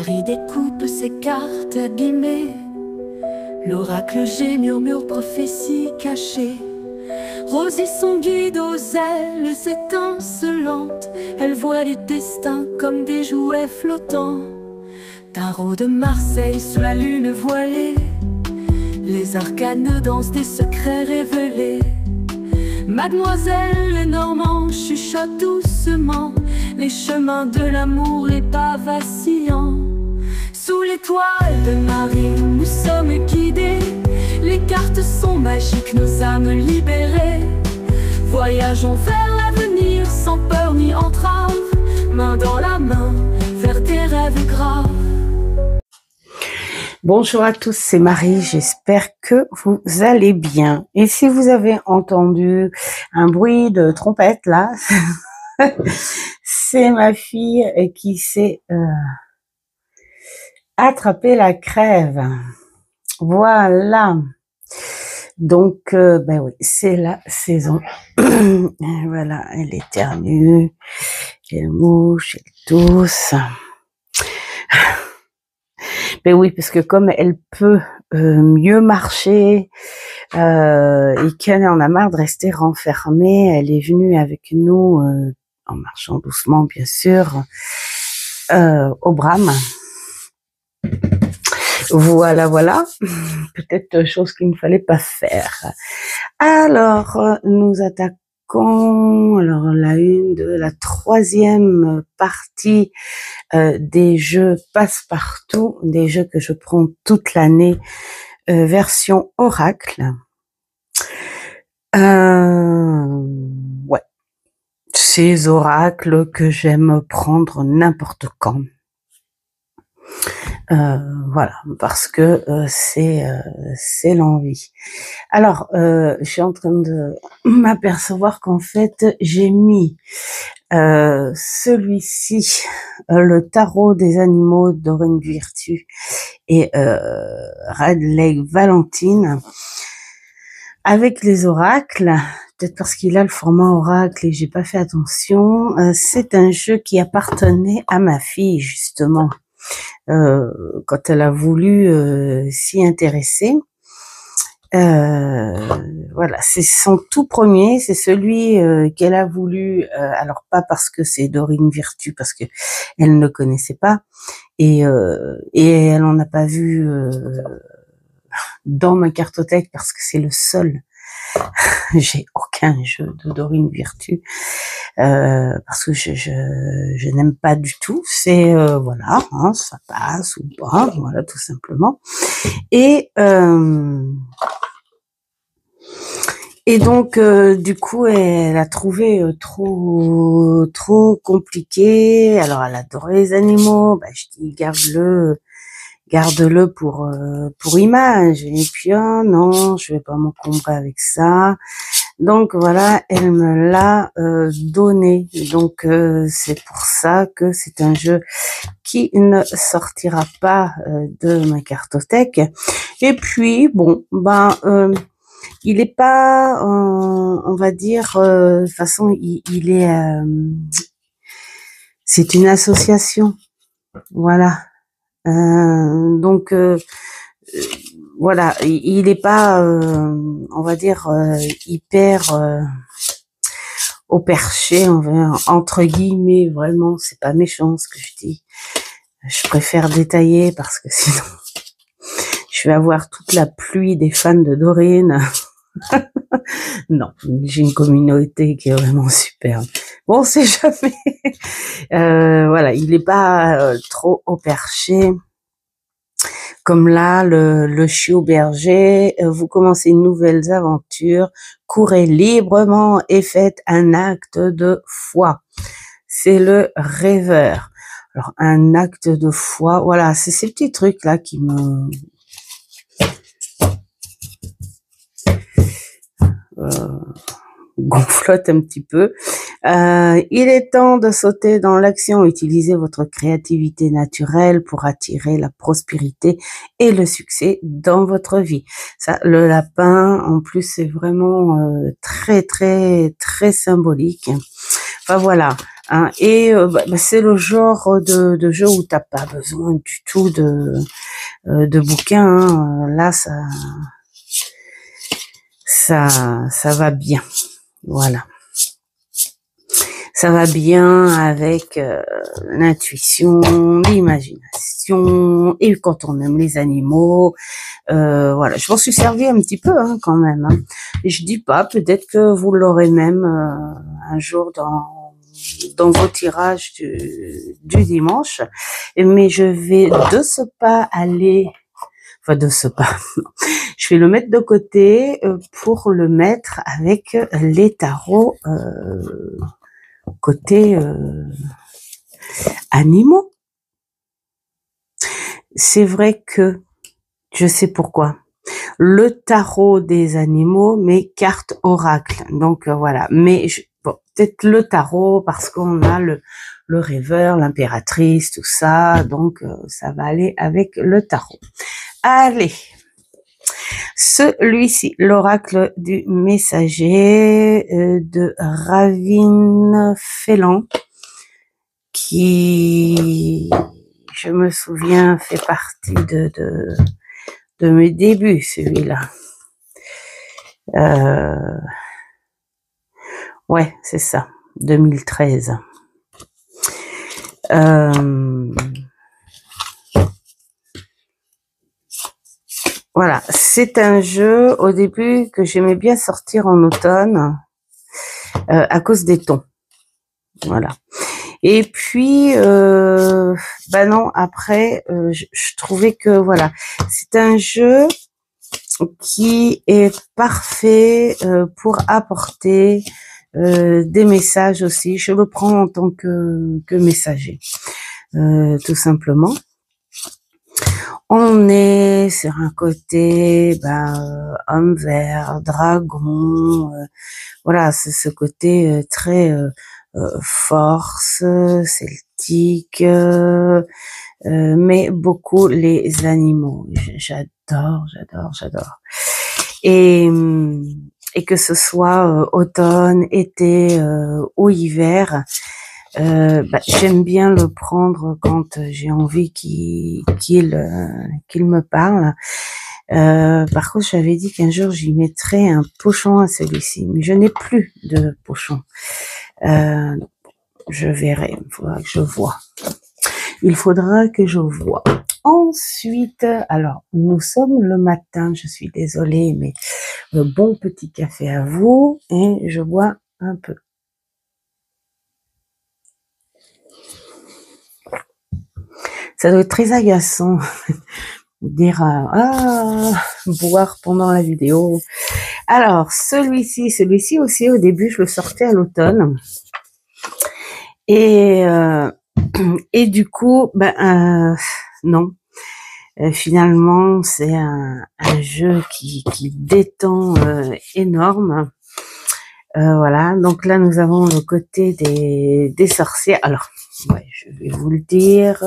Marie découpe ses cartes abîmées. L'oracle G murmure prophétie cachée. Rosie son guide aux ailes étincelantes. Elle voit les destins comme des jouets flottants. Tarot de Marseille sous la lune voilée. Les arcanes dansent des secrets révélés. Mademoiselle Lenormand chuchote doucement les chemins de l'amour, les pas vacillants. Sous l'étoile de Marie, nous sommes guidés. Les cartes sont magiques, nos âmes libérées. Voyageons vers l'avenir sans peur ni entrave, main dans la main, vers des rêves graves. Bonjour à tous, c'est Marie, j'espère que vous allez bien. Et si vous avez entendu un bruit de trompette là, c'est ma fille qui s'est attrapé la crève. Voilà. Donc, ben oui, c'est la saison. Voilà, elle éternue, elle mouche, elle tousse. Ben oui, parce que comme elle peut mieux marcher et qu'elle en a marre de rester renfermée, elle est venue avec nous, en marchant doucement bien sûr, au Bram. Voilà, voilà. Peut-être chose qu'il ne fallait pas faire. Alors, nous attaquons la une de la troisième partie des jeux passe-partout, des jeux que je prends toute l'année, version oracle. Ouais, ces oracles que j'aime prendre n'importe quand. Voilà, parce que c'est l'envie. Alors, je suis en train de m'apercevoir qu'en fait, j'ai mis celui-ci, le tarot des animaux d'Orine Virtue et Red Lake Valentine, avec les oracles, peut-être parce qu'il a le format oracle et j'ai pas fait attention. C'est un jeu qui appartenait à ma fille, justement. Quand elle a voulu s'y intéresser. Voilà, c'est son tout premier, c'est celui qu'elle a voulu, alors pas parce que c'est Dorine Virtue, parce que elle ne connaissait pas, et elle en a pas vu dans ma cartothèque parce que c'est le seul. J'ai aucun jeu de Dorine Virtue parce que je n'aime pas du tout. C'est voilà, hein, ça passe ou pas, voilà, tout simplement. Et donc du coup, elle a trouvé trop compliqué. Alors elle adorait les animaux. Bah, je dis garde-le pour image. Et puis oh non, je vais pas m'encombrer avec ça. Donc voilà, elle me l'a donné. Donc c'est pour ça que c'est un jeu qui ne sortira pas de ma cartothèque. Et puis bon, il est pas, on va dire, de toute façon, il est, c'est une association, voilà. Donc voilà, il est pas, on va dire, hyper au perché, entre guillemets, vraiment, c'est pas méchant ce que je dis. Je préfère détailler parce que sinon, je vais avoir toute la pluie des fans de Dorine. Non, j'ai une communauté qui est vraiment superbe. Bon, on sait jamais. Voilà, il est pas trop au perché. Comme là, le chiot berger, vous commencez une nouvelle aventure, courez librement et faites un acte de foi. C'est le rêveur. Alors, un acte de foi, voilà, c'est ces petits trucs là qui me... gonflotte un petit peu. Il est temps de sauter dans l'action. Utilisez votre créativité naturelle pour attirer la prospérité et le succès dans votre vie. Ça, le lapin, en plus, c'est vraiment très symbolique. Enfin voilà, Hein, et c'est le genre de jeu où t'as pas besoin du tout de bouquins. Hein. Là, ça va bien. Voilà. Ça va bien avec l'intuition, l'imagination, et quand on aime les animaux, voilà. Je m'en suis servi un petit peu hein, quand même. Hein. Et je dis pas, peut-être que vous l'aurez même un jour dans vos tirages du dimanche, mais je vais de ce pas aller, enfin de ce pas, je vais le mettre de côté pour le mettre avec les tarots côté animaux. C'est vrai que je sais pourquoi. Le tarot des animaux, mais carte oracle. Donc voilà. Mais bon, peut-être le tarot parce qu'on a le rêveur, l'impératrice, tout ça. Donc ça va aller avec le tarot. Allez. Celui-ci, l'oracle du messager de Ravine Félan, qui, je me souviens, fait partie de mes débuts, celui-là. Ouais, c'est ça, 2013. Voilà, c'est un jeu au début que j'aimais bien sortir en automne à cause des tons. Voilà. Et puis, non, après, je trouvais que voilà, c'est un jeu qui est parfait pour apporter des messages aussi. Je le prends en tant que messager, tout simplement. On est sur un côté homme vert, dragon, voilà, c'est ce côté très force, celtique, mais beaucoup les animaux. J'adore. Et que ce soit automne, été ou hiver, j'aime bien le prendre quand j'ai envie qu'il me parle. Par contre, j'avais dit qu'un jour j'y mettrais un pochon à celui-ci, mais je n'ai plus de pochon. Je verrai, il faudra que je vois. Il faudra que je vois. Ensuite, alors, nous sommes le matin, je suis désolée, mais bon petit café à vous, et je bois un peu. Ça doit être très agaçant de dire boire pendant la vidéo. Alors, celui-ci aussi, au début, je le sortais à l'automne. Et du coup, non. Finalement, c'est un jeu qui détend énorme. Voilà, donc là, nous avons le côté des sorcières. Alors, ouais, je vais vous le dire,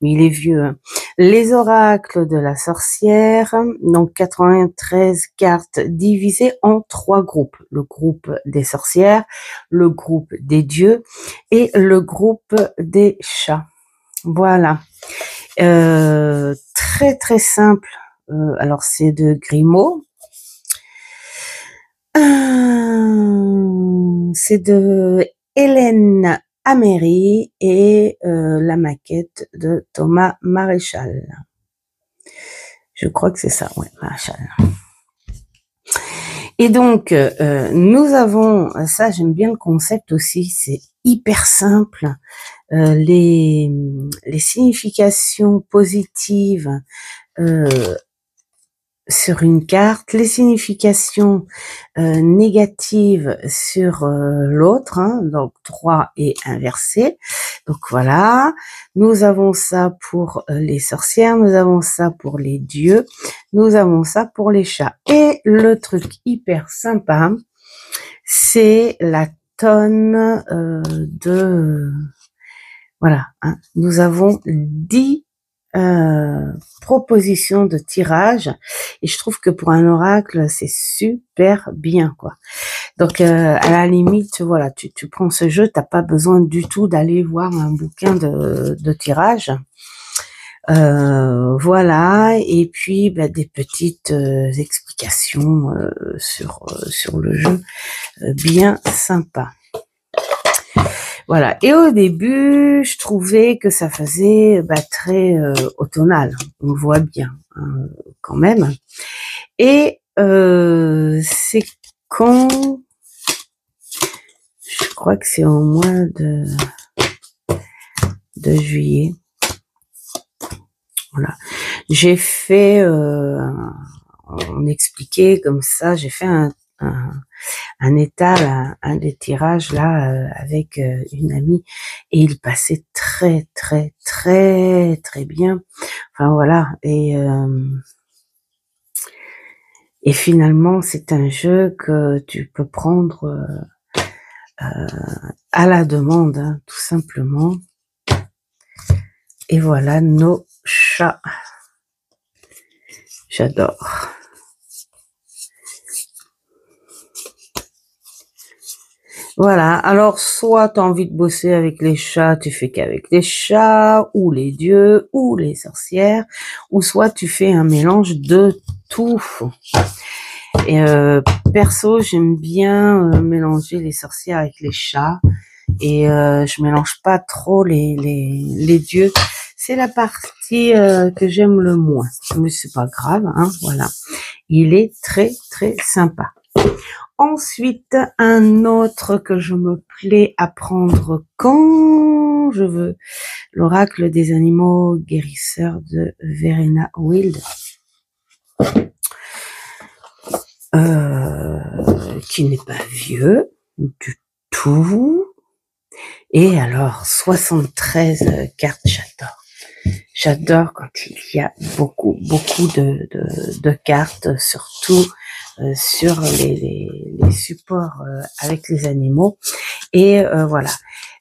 mais il est vieux. Hein. Les oracles de la sorcière, donc 93 cartes divisées en 3 groupes. Le groupe des sorcières, le groupe des dieux et le groupe des chats. Voilà. Très très simple. Alors c'est de Grimaud. C'est de Hélène Améry et la maquette de Thomas Maréchal. Je crois que c'est ça, ouais, Maréchal. Et donc, nous avons, ça j'aime bien le concept aussi, c'est hyper simple. Les significations positives sur une carte, les significations négatives sur l'autre, hein, donc 3 et inversé. Donc voilà, nous avons ça pour les sorcières, nous avons ça pour les dieux, nous avons ça pour les chats. Et le truc hyper sympa, c'est la tonne voilà, hein, nous avons 10 propositions de tirage. Et je trouve que pour un oracle, c'est super bien, quoi. Donc, à la limite, voilà, tu prends ce jeu, t'as pas besoin du tout d'aller voir un bouquin de tirage. Voilà, et puis des petites explications sur le jeu, bien sympa. Voilà, et au début, je trouvais que ça faisait très automnal, on le voit bien hein, quand même. Et c'est quand, je crois que c'est au mois de juillet. Voilà, j'ai fait, on expliquait comme ça, j'ai fait un étal, un des tirages là avec une amie et il passait très très très très bien. Enfin voilà, et finalement c'est un jeu que tu peux prendre à la demande, hein, tout simplement. Et voilà nos chats. J'adore. Voilà, alors soit tu as envie de bosser avec les chats, tu fais qu'avec les chats, ou les dieux, ou les sorcières, ou soit tu fais un mélange de tout. Et perso, j'aime bien mélanger les sorcières avec les chats, et je mélange pas trop les dieux. C'est la partie que j'aime le moins, mais c'est pas grave, hein, voilà. Il est très très sympa. Ensuite, un autre que je me plais à prendre quand je veux, l'oracle des animaux guérisseurs de Verena Wild, qui n'est pas vieux du tout. Et alors, 73 cartes, j'adore. J'adore quand il y a beaucoup de cartes, surtout sur les supports avec les animaux. Et voilà.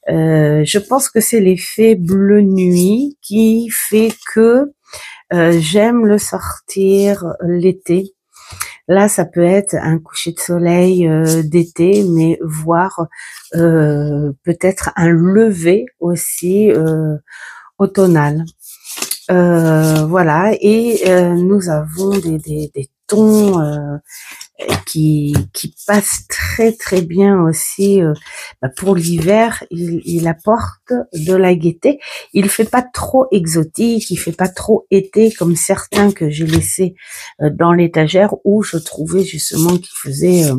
Je pense que c'est l'effet bleu nuit qui fait que j'aime le sortir l'été. Là, ça peut être un coucher de soleil d'été, mais voire peut-être un lever aussi automnal. Voilà, et nous avons des tons qui passent très très bien aussi pour l'hiver. Il apporte de la gaieté. Il fait pas trop exotique, il fait pas trop été comme certains que j'ai laissés dans l'étagère où je trouvais justement qu'il faisait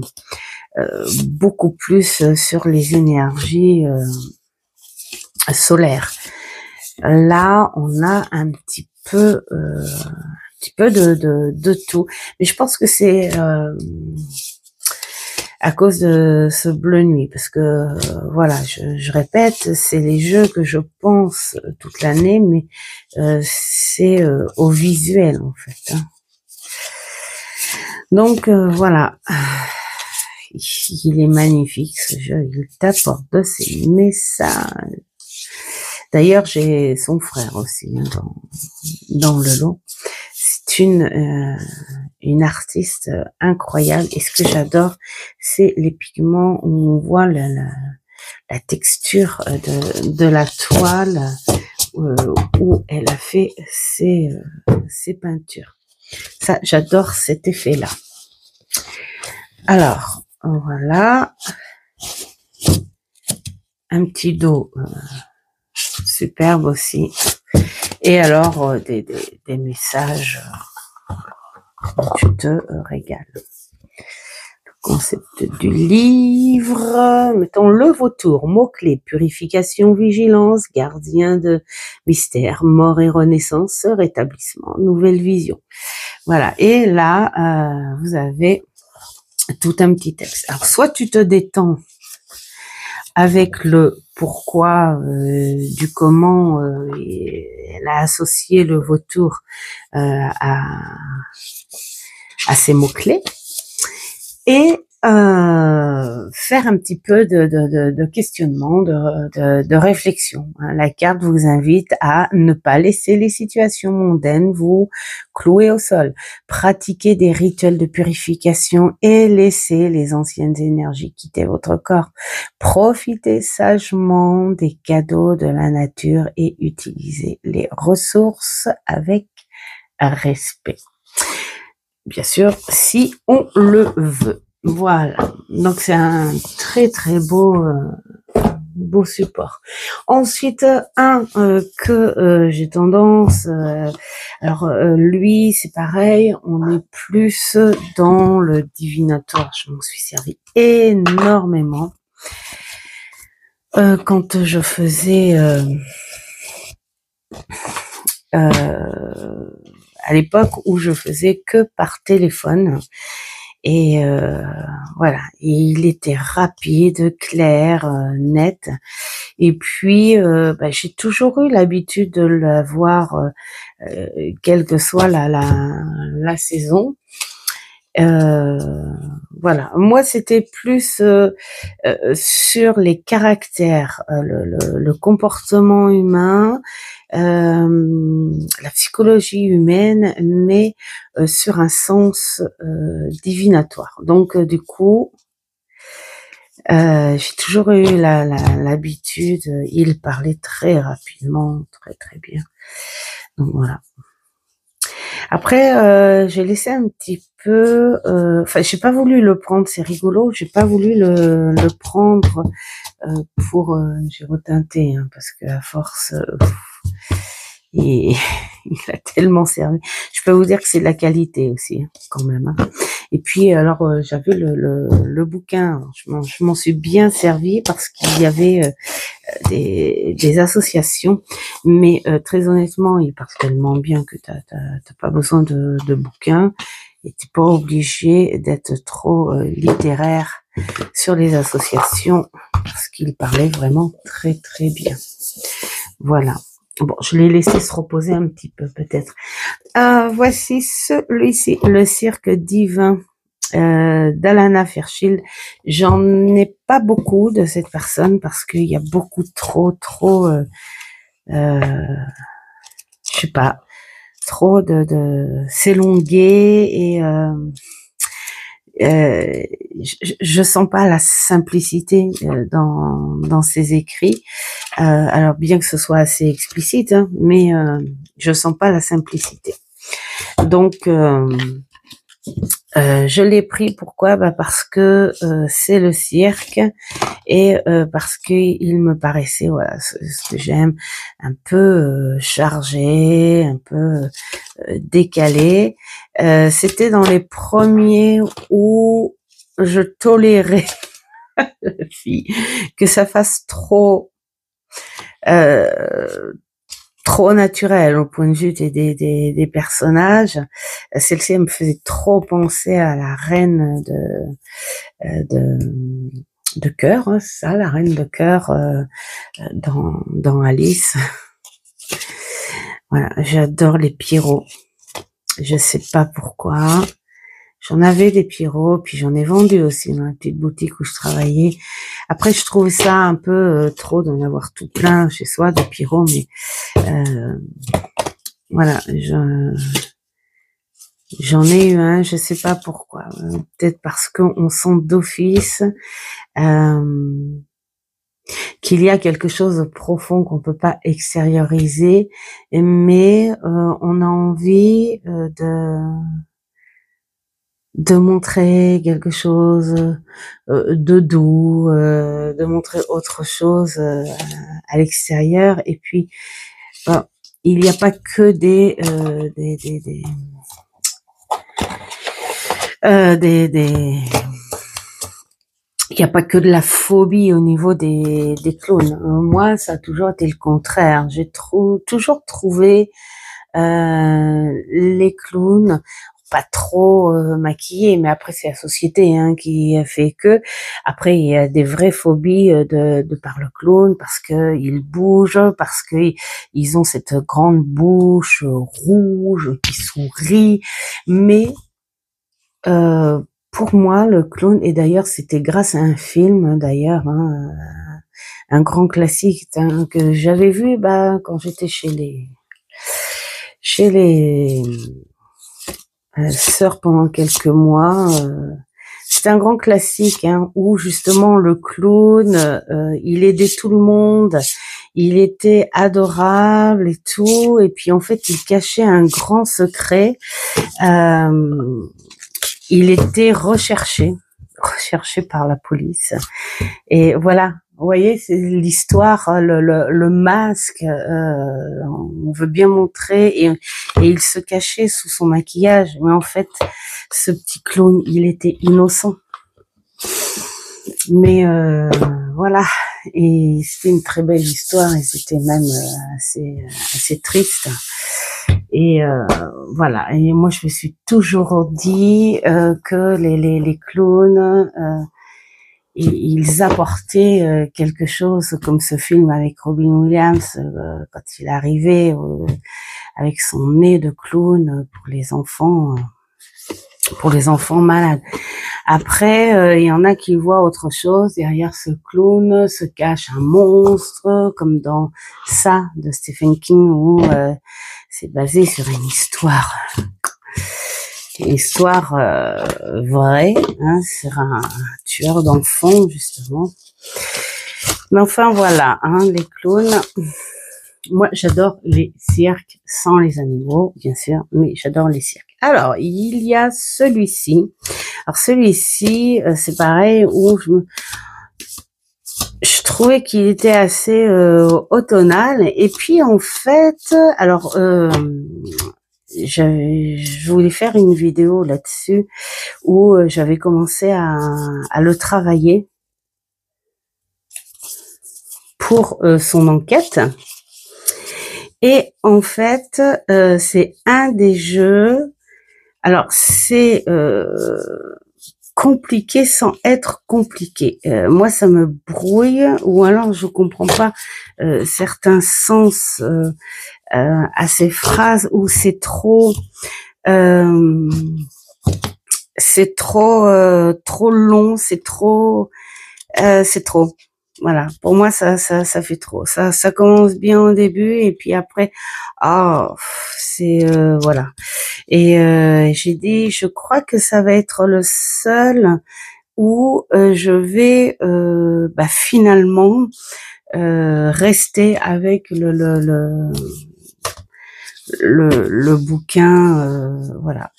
beaucoup plus sur les énergies solaires. Là, on a un petit peu de tout, mais je pense que c'est à cause de ce bleu nuit, parce que voilà, je répète, c'est les jeux que je pense toute l'année, mais c'est au visuel en fait. Hein. Donc voilà, il est magnifique ce jeu, il t'apporte de ses messages. D'ailleurs, j'ai son frère aussi hein, dans le lot. C'est une artiste incroyable. Et ce que j'adore, c'est les pigments où on voit la texture de la toile où elle a fait ses peintures. Ça, j'adore cet effet-là. Alors, voilà. Un petit dos superbe aussi. Et alors, des messages où tu te régales. Le concept du livre. Mettons le vautour. Mots-clés. Purification, vigilance, gardien de mystère, mort et renaissance, rétablissement, nouvelle vision. Voilà. Et là, vous avez tout un petit texte. Alors, soit tu te détends avec le pourquoi du comment elle a associé le vautour à ces mots-clés. Et faire un petit peu de questionnement, de réflexion. Hein. La carte vous invite à ne pas laisser les situations mondaines vous clouer au sol. Pratiquer des rituels de purification et laisser les anciennes énergies quitter votre corps. Profitez sagement des cadeaux de la nature et utilisez les ressources avec respect. Bien sûr, si on le veut. Voilà, donc c'est un très très beau support. Ensuite, j'ai tendance, alors lui c'est pareil, on est plus dans le divinatoire. Je m'en suis servi énormément quand je faisais à l'époque où je faisais que par téléphone. Et voilà, et il était rapide, clair, net. Et puis, j'ai toujours eu l'habitude de l'avoir, quelle que soit la saison. Voilà, moi c'était plus sur les caractères, le comportement humain, la psychologie humaine, mais sur un sens divinatoire. Donc du coup, j'ai toujours eu l'habitude, il parlait très rapidement, très très bien. Donc voilà. Après, j'ai laissé un petit peu, j'ai pas voulu le prendre, c'est rigolo, j'ai pas voulu le prendre j'ai reteinté, hein, parce que à force, il a tellement servi. Je peux vous dire que c'est de la qualité aussi, quand même. Hein. Et puis, alors, j'avais le bouquin, je m'en suis bien servi parce qu'il y avait des associations, mais très honnêtement, il parle tellement bien que t'as pas besoin de bouquins et t'es pas obligé d'être trop littéraire sur les associations parce qu'il parlait vraiment très très bien. Voilà. Bon, je l'ai laissé se reposer un petit peu peut-être. Voici celui-ci, le cirque divin d'Alana Fairchild. J'en ai pas beaucoup de cette personne parce qu'il y a beaucoup trop, je sais pas, trop de s'élonguer et je sens pas la simplicité dans ses écrits. Alors bien que ce soit assez explicite, hein, mais je sens pas la simplicité. Donc je l'ai pris, pourquoi? Parce que c'est le cirque et parce que il me paraissait, voilà, ce que j'aime, un peu chargé, un peu décalé. C'était dans les premiers où je tolérais que ça fasse trop naturel au point de vue des personnages. Celle-ci me faisait trop penser à la reine de cœur, hein, c'est ça, la reine de cœur dans Alice. Voilà, j'adore les Pierrots. Je sais pas pourquoi. J'en avais des Pierrots, puis j'en ai vendu aussi dans la petite boutique où je travaillais. Après, je trouve ça un peu trop d'en avoir tout plein chez soi de Pierrots, mais voilà, j'en ai eu un, je sais pas pourquoi. Peut-être parce qu'on sent d'office qu'il y a quelque chose de profond qu'on peut pas extérioriser, mais on a envie de montrer quelque chose de doux, de montrer autre chose à l'extérieur. Et puis, il n'y a pas que il n'y a pas que de la phobie au niveau des clowns. Moi, ça a toujours été le contraire. J'ai toujours trouvé les clowns pas trop maquillés, mais après c'est la société qui fait que. Après il y a des vraies phobies de par le clown parce que ils bougent, parce que ils ont cette grande bouche rouge qui sourit, mais pour moi, le clown, et d'ailleurs, c'était grâce à un film, d'ailleurs, hein, un grand classique hein, que j'avais vu quand j'étais chez les sœurs pendant quelques mois. C'est un grand classique hein, où justement le clown, il aidait tout le monde, il était adorable et tout, et puis en fait il cachait un grand secret. Il était recherché par la police. Et voilà, vous voyez, c'est l'histoire, le masque, on veut bien montrer, et il se cachait sous son maquillage, mais en fait, ce petit clown, il était innocent. Mais voilà, et c'était une très belle histoire, et c'était même assez triste. Et voilà, et moi je me suis toujours dit que les clowns, ils apportaient quelque chose, comme ce film avec Robin Williams quand il arrivait avec son nez de clown pour les enfants malades. Après, il y en a qui voient autre chose. Derrière ce clown se cache un monstre, comme dans Ça de Stephen King, où c'est basé sur une histoire vraie, hein, sur un tueur d'enfants, justement. Mais enfin, voilà, hein, les clowns. Moi, j'adore les cirques, sans les animaux, bien sûr, mais j'adore les cirques. Alors, il y a celui-ci. Alors, celui-ci, c'est pareil, où je trouvais qu'il était assez automnal. Et puis, en fait, alors, je voulais faire une vidéo là-dessus où j'avais commencé à le travailler pour son enquête. Et en fait, c'est un des jeux. Alors, c'est compliqué sans être compliqué. Moi, ça me brouille, ou alors je comprends pas certains sens à ces phrases où c'est trop long, c'est trop. Voilà, pour moi ça fait trop. Ça commence bien au début et puis après c'est voilà. Et j'ai dit je crois que ça va être le seul où je vais finalement rester avec le bouquin voilà.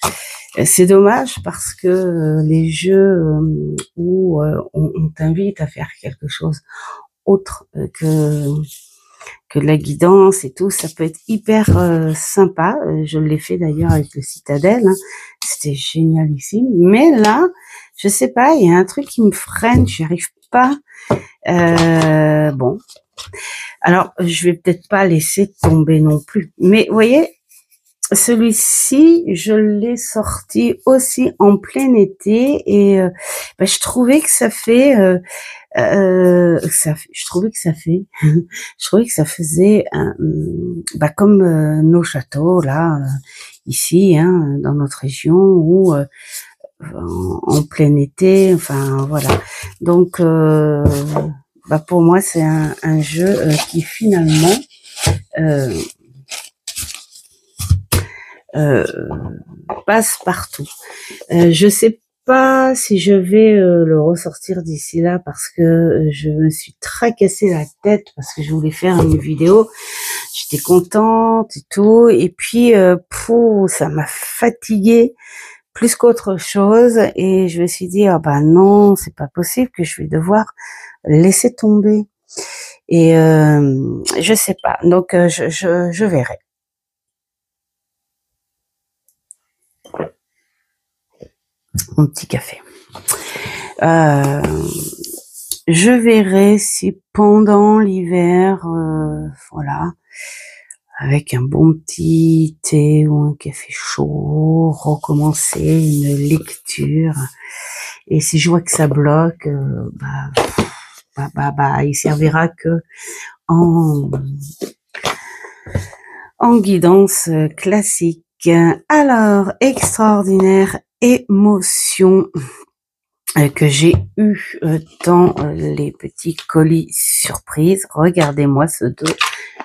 C'est dommage parce que les jeux où on t'invite à faire quelque chose autre que de la guidance et tout, ça peut être hyper sympa. Je l'ai fait d'ailleurs avec le Citadel, hein. C'était génialissime. Mais là, je sais pas, il y a un truc qui me freine, j'y arrive pas. Bon, alors je vais peut-être pas laisser tomber non plus. Mais vous voyez, celui-ci, je l'ai sorti aussi en plein été et je trouvais que ça faisait comme nos châteaux là ici hein, dans notre région ou en plein été, enfin voilà. Donc pour moi c'est un jeu qui finalement passe partout. Je sais pas si je vais le ressortir d'ici là parce que je me suis tracassé la tête parce que je voulais faire une vidéo. J'étais contente et tout, et puis ça m'a fatiguée plus qu'autre chose, et je me suis dit non, c'est pas possible, que je vais devoir laisser tomber. Et je sais pas, donc je verrai. Mon petit café. Je verrai si pendant l'hiver, voilà, avec un bon petit thé ou un café chaud, recommencer une lecture. Et si je vois que ça bloque, il servira que en guidance classique. Alors, extraordinaire émotion. que j'ai eu dans les petits colis surprises. Regardez-moi ce dos.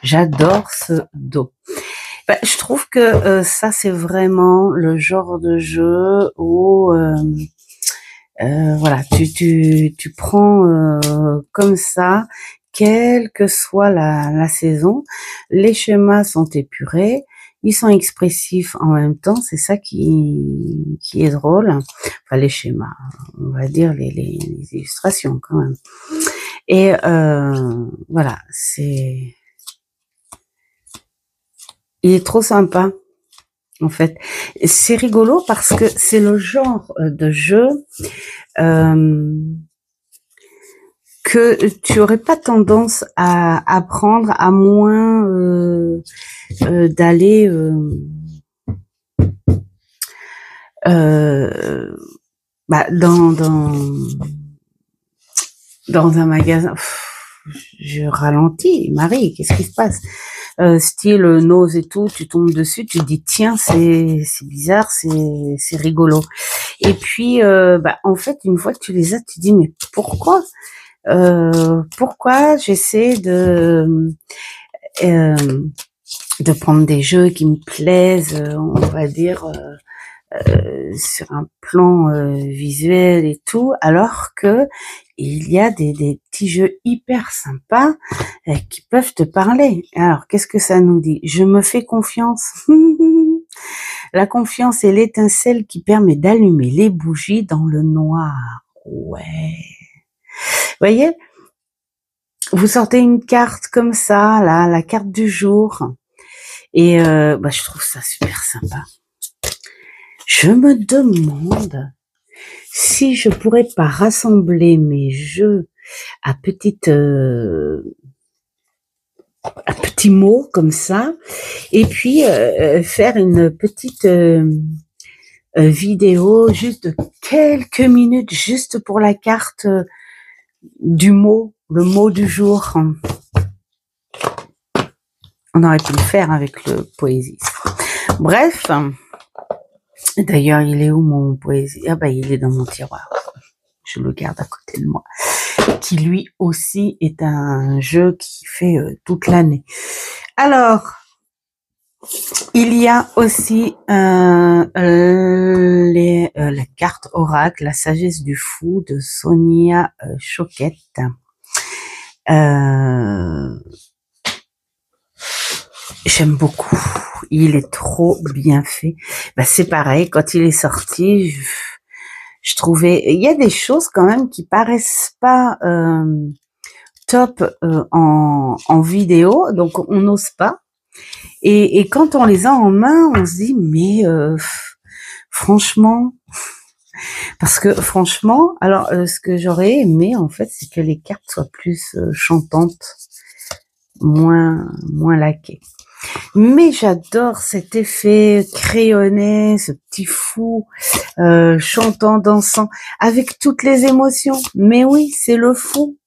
J'adore ce dos. Je trouve que ça, c'est vraiment le genre de jeu où voilà, tu prends comme ça, quelle que soit la saison, les schémas sont épurés, ils sont expressifs en même temps, c'est ça qui est drôle. Enfin, les schémas, on va dire les illustrations quand même. Et voilà, il est trop sympa. En fait, c'est rigolo parce que c'est le genre de jeu que tu aurais pas tendance à prendre à moins d'aller dans un magasin. Je ralentis, Marie, qu'est-ce qui se passe? Style Nose et tout, tu tombes dessus, tu te dis tiens, c'est bizarre, c'est rigolo. Et puis en fait, une fois que tu les as, tu te dis mais pourquoi j'essaie de prendre des jeux qui me plaisent, on va dire sur un plan visuel et tout, alors que il y a des petits jeux hyper sympas qui peuvent te parler. Alors, qu'est-ce que ça nous dit? Je me fais confiance. La confiance est l'étincelle qui permet d'allumer les bougies dans le noir. Ouais. Vous voyez? Vous sortez une carte comme ça, là, la carte du jour. Et je trouve ça super sympa. Je me demande si je pourrais pas rassembler mes jeux à petits mots comme ça, et puis faire une petite vidéo juste de quelques minutes, juste pour la carte du mot, le mot du jour. On aurait pu le faire avec le poésie. Bref. D'ailleurs, il est où mon poésie? Ah il est dans mon tiroir. Je le garde à côté de moi. Qui lui aussi est un jeu qui fait toute l'année. Alors, il y a aussi la carte oracle, la sagesse du fou de Sonia Choquette. J'aime beaucoup. Il est trop bien fait. C'est pareil, quand il est sorti, je trouvais, il y a des choses quand même qui paraissent pas top en vidéo, donc on n'ose pas. Et quand on les a en main, on se dit mais franchement, parce que franchement, alors ce que j'aurais aimé en fait, c'est que les cartes soient plus chantantes, moins laquées. Mais j'adore cet effet crayonné, ce petit fou chantant, dansant, avec toutes les émotions. Mais oui, c'est le fou.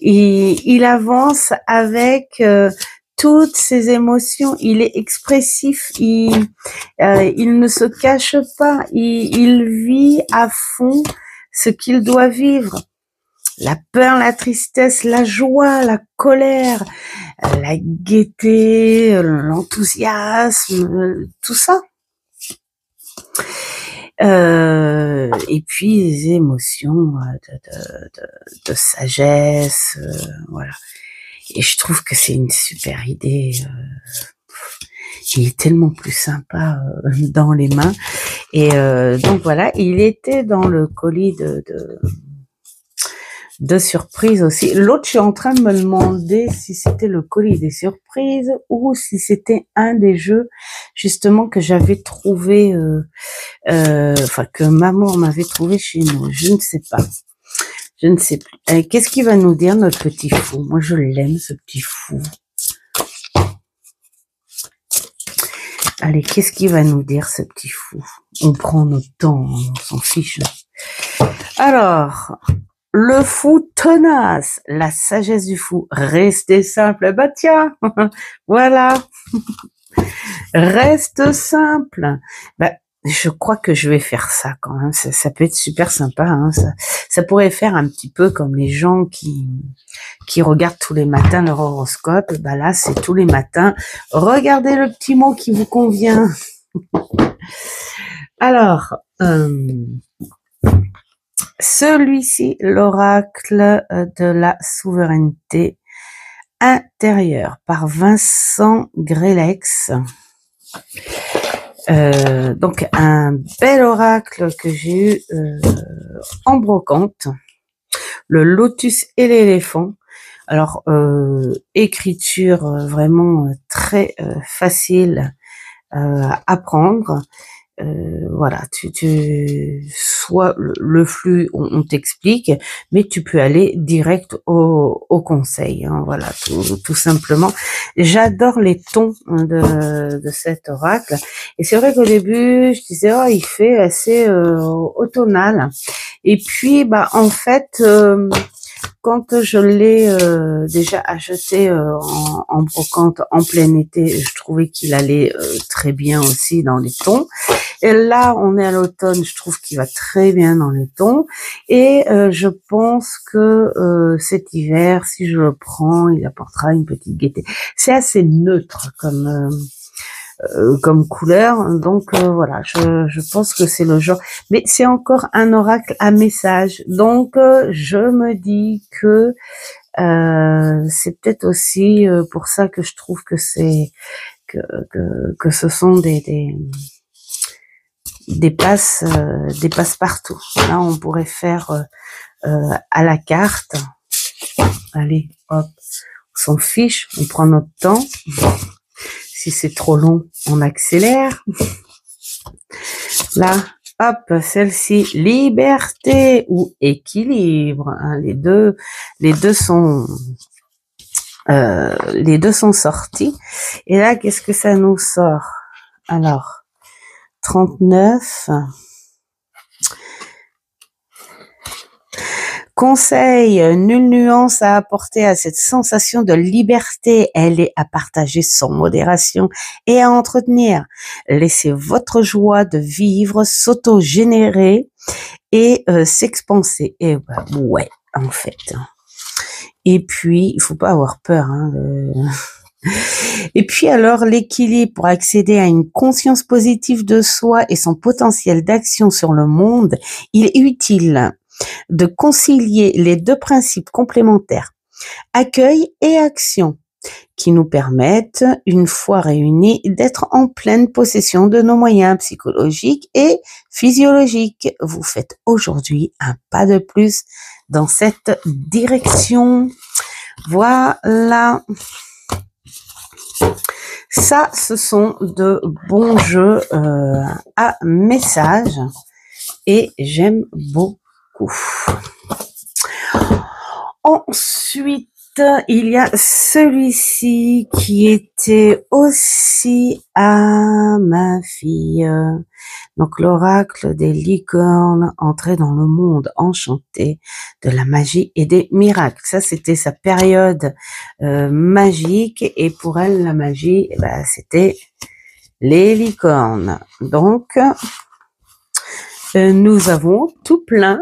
Il avance avec toutes ses émotions. Il est expressif. Il ne se cache pas. Il vit à fond ce qu'il doit vivre. La peur, la tristesse, la joie, la colère, la gaieté, l'enthousiasme, tout ça. Et puis les émotions de sagesse, voilà. Et je trouve que c'est une super idée. Il est tellement plus sympa dans les mains. Et donc voilà, il était dans le colis de surprises aussi. L'autre, je suis en train de me demander si c'était le colis des surprises ou si c'était un des jeux justement que j'avais trouvé, que maman m'avait trouvé chez nous. Je ne sais pas. Je ne sais plus. Qu'est-ce qu'il va nous dire notre petit fou? Moi, je l'aime, ce petit fou. Allez, qu'est-ce qu'il va nous dire, ce petit fou? On prend notre temps, on s'en fiche. Alors, le fou tenace, la sagesse du fou. Restez simple. Tiens, voilà. Reste simple. je crois que je vais faire ça quand même. Ça peut être super sympa. Hein. Ça pourrait faire un petit peu comme les gens qui regardent tous les matins leur horoscope. Bah là, c'est tous les matins. Regardez le petit mot qui vous convient. Alors, celui-ci, l'oracle de la souveraineté intérieure par Vincent Grelex. Donc un bel oracle que j'ai eu en brocante, le lotus et l'éléphant. Alors écriture vraiment très facile à prendre. Voilà, soit le flux, on t'explique, mais tu peux aller direct au conseil. Hein, voilà, tout simplement. J'adore les tons de cet oracle. Et c'est vrai qu'au début, je disais, oh, il fait assez automnal. Et puis, bah, en fait, quand je l'ai déjà acheté en brocante en plein été, je trouvais qu'il allait très bien aussi dans les tons. Et là, on est à l'automne, je trouve qu'il va très bien dans les tons. Et je pense que cet hiver, si je le prends, il apportera une petite gaieté. C'est assez neutre comme couleur, donc voilà, je pense que c'est le genre, mais c'est encore un oracle à message, donc je me dis que c'est peut-être aussi pour ça que je trouve que c'est que ce sont des passes partout. Là, on pourrait faire à la carte. Allez, hop, on s'en fiche, on prend notre temps. Si c'est trop long, on accélère. Là, hop, celle-ci, liberté ou équilibre. Hein, les deux sont sortis. Et là, qu'est-ce que ça nous sort? Alors, 39. Conseil, nulle nuance à apporter à cette sensation de liberté. Elle est à partager sans modération et à entretenir. Laissez votre joie de vivre s'auto-générer et s'expanser. Et bah, ouais, en fait. Et puis, il faut pas avoir peur. Hein, Et puis alors, l'équilibre pour accéder à une conscience positive de soi et son potentiel d'action sur le monde, il est utile de concilier les deux principes complémentaires, accueil et action, qui nous permettent, une fois réunis, d'être en pleine possession de nos moyens psychologiques et physiologiques. Vous faites aujourd'hui un pas de plus dans cette direction. Voilà. Ça, ce sont de bons jeux à message et j'aime beaucoup. Ensuite, il y a celui-ci qui était aussi à ma fille. Donc, l'oracle des licornes entrée dans le monde enchanté de la magie et des miracles. Ça, c'était sa période magique et pour elle, la magie, c'était les licornes. Donc, nous avons tout plein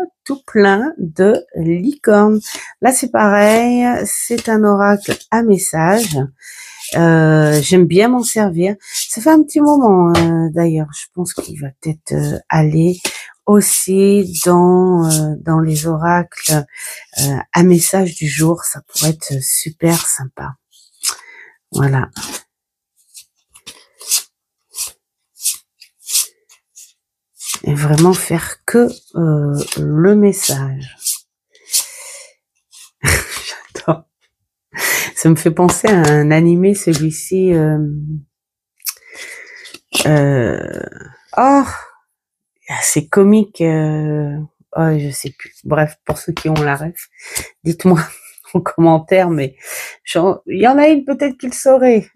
de licornes. Là, c'est pareil, c'est un oracle à message. J'aime bien m'en servir. Ça fait un petit moment, d'ailleurs. Je pense qu'il va peut-être aller aussi dans les oracles à message du jour. Ça pourrait être super sympa. Voilà. Et vraiment faire que le message. J'adore. Ça me fait penser à un animé, celui-ci. Oh, c'est comique. Oh, je sais plus. Bref, pour ceux qui ont la ref, dites-moi en commentaire. Mais il y en a une peut-être qu'il saurait.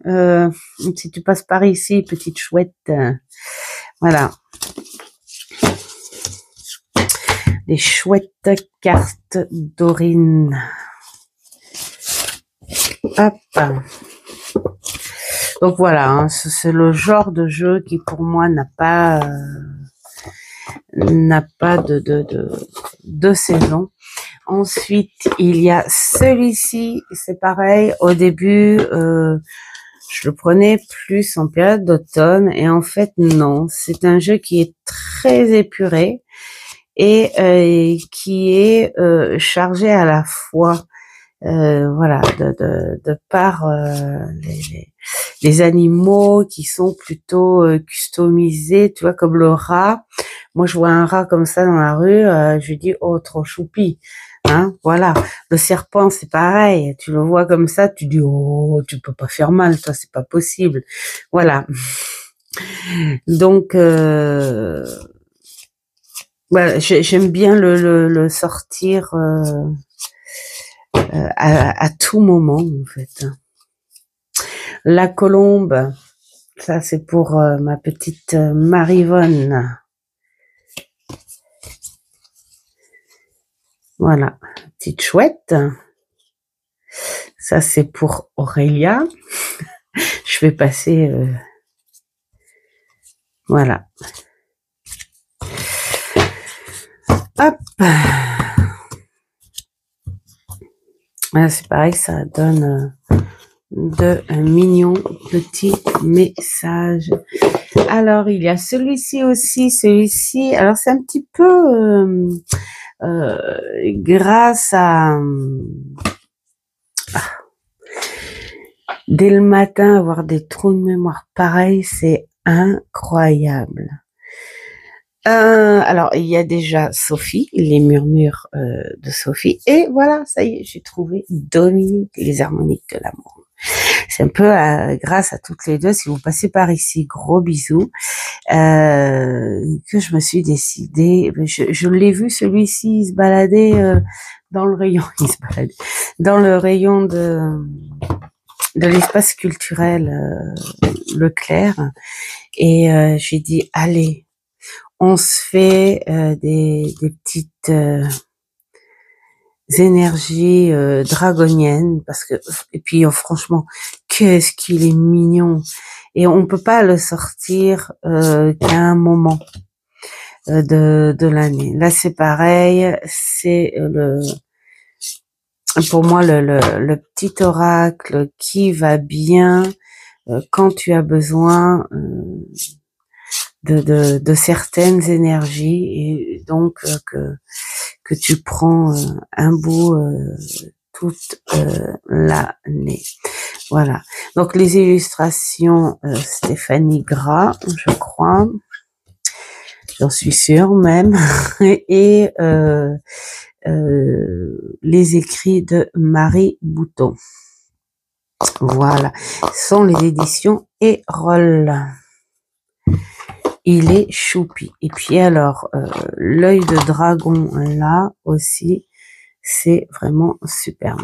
Si tu passes par ici, petite chouette. Voilà. Les chouettes cartes d'Aurine. Hop. Donc voilà, hein, c'est le genre de jeu qui pour moi n'a pas n'a pas de saison. Ensuite, il y a celui-ci, c'est pareil. Au début, je le prenais plus en période d'automne et en fait non, c'est un jeu qui est très épuré et qui est chargé à la fois voilà de par les animaux qui sont plutôt customisés, tu vois, comme le rat. Moi, je vois un rat comme ça dans la rue, je dis oh trop choupi. Hein, voilà. Le serpent, c'est pareil. Tu le vois comme ça, tu dis oh, tu peux pas faire mal, toi, c'est pas possible. Voilà. Donc, voilà, j'aime bien le sortir à tout moment, en fait. La colombe, ça c'est pour ma petite Marivonne. Voilà, petite chouette. Ça, c'est pour Aurélia. Je vais passer... voilà. Hop. C'est pareil, ça donne de mignons petits messages. Alors, il y a celui-ci aussi. Celui-ci, alors c'est un petit peu... grâce à... dès le matin, avoir des trous de mémoire pareils, c'est incroyable. Alors, il y a déjà Sophie, les murmures de Sophie. Et voilà, ça y est, j'ai trouvé Dominique, les harmoniques de l'amour. C'est un peu grâce à toutes les deux, si vous passez par ici, gros bisous, que je me suis décidée. Je l'ai vu, celui-ci, il se baladait dans le rayon, il se baladait dans le rayon de l'espace culturel Leclerc. Et j'ai dit, allez, on se fait des petites énergies dragoniennes, parce que, et puis franchement, qu'est-ce qu'il est mignon, et on peut pas le sortir qu'à un moment de l'année. Là c'est pareil, c'est pour moi le petit oracle qui va bien quand tu as besoin de certaines énergies, et donc que tu prends un bout toute l'année. Voilà. Donc les illustrations Stéphanie Gras, je crois, j'en suis sûre même, et les écrits de Marie Bouton. Voilà. Ce sont les éditions Erol. Il est choupi. Et puis alors, l'œil de dragon, là aussi, c'est vraiment superbe.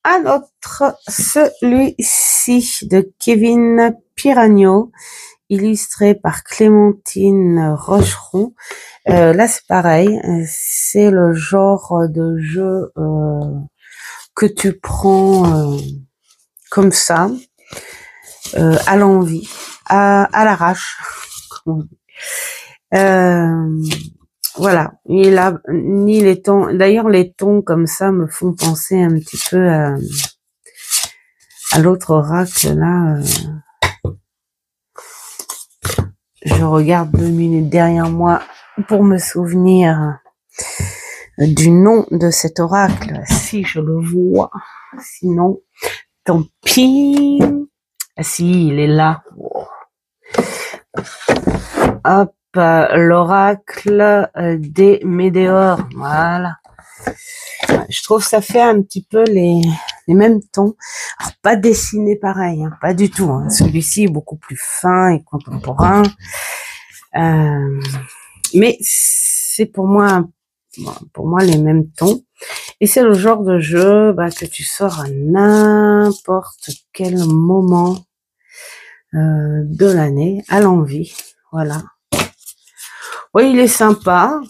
Un autre, celui-ci de Kevin Piragno, illustré par Clémentine Rocheron. Là, c'est pareil, c'est le genre de jeu que tu prends comme ça, à l'envie, à l'arrache. Voilà, il a ni les tons. D'ailleurs, les tons comme ça me font penser un petit peu à l'autre oracle là. Je regarde 2 minutes derrière moi pour me souvenir du nom de cet oracle, si je le vois. Sinon, tant pis. Ah, si, il est là. Hop, l'oracle des météores. Voilà. Je trouve que ça fait un petit peu les mêmes tons. Alors, pas dessiné pareil, hein, pas du tout. Hein. Celui-ci est beaucoup plus fin et contemporain. Mais c'est pour moi les mêmes tons. Et c'est le genre de jeu que tu sors à n'importe quel moment de l'année, à l'envie. Voilà. Oui, il est sympa.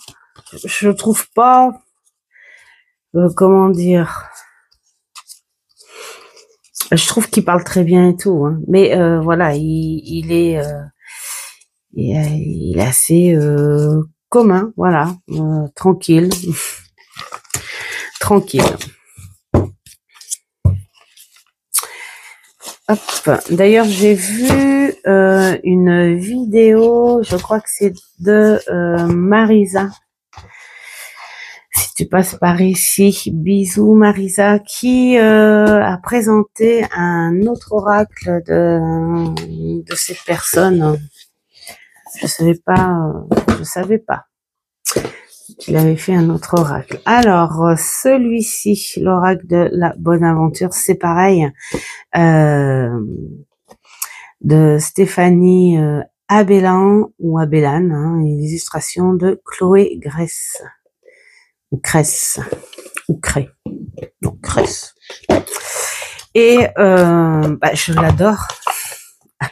Je trouve pas... comment dire... Je trouve qu'il parle très bien et tout. Hein. Mais voilà, il est... il est assez commun, voilà, tranquille, tranquille. Hop. D'ailleurs, j'ai vu une vidéo, je crois que c'est de Marisa. Si tu passes par ici, bisous Marisa, qui a présenté un autre oracle de cette personne. Je savais pas qu'il avait fait un autre oracle. Alors, celui-ci, l'oracle de la bonne aventure, c'est pareil, de Stéphanie Abellan ou Abellan, hein, une illustration de Chloé Grèce, ou Cresse, ou Cré, non, Cresse. Et je l'adore.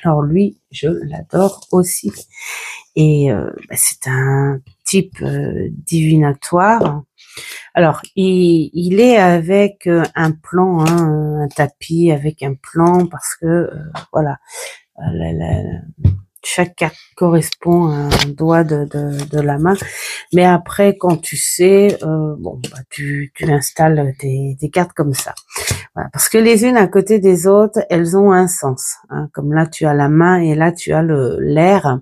Alors lui, je l'adore aussi. Et c'est un type divinatoire. Alors, il est avec un plan, hein, un tapis avec un plan, parce que voilà, chaque carte correspond à un doigt de la main. Mais après, quand tu sais, tu installes tes cartes comme ça. Voilà, parce que les unes à côté des autres, elles ont un sens. Hein, comme là, tu as la main et là, tu as l'air.